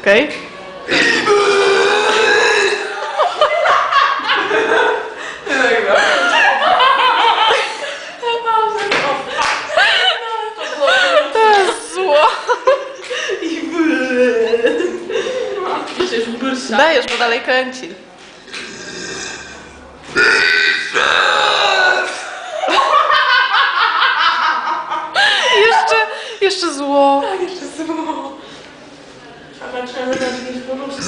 Okej. To jest zło. Dajesz, bo dalej kręci. Jeszcze zło. Tak, jeszcze zło. A trzeba wydać jakieś bonusy.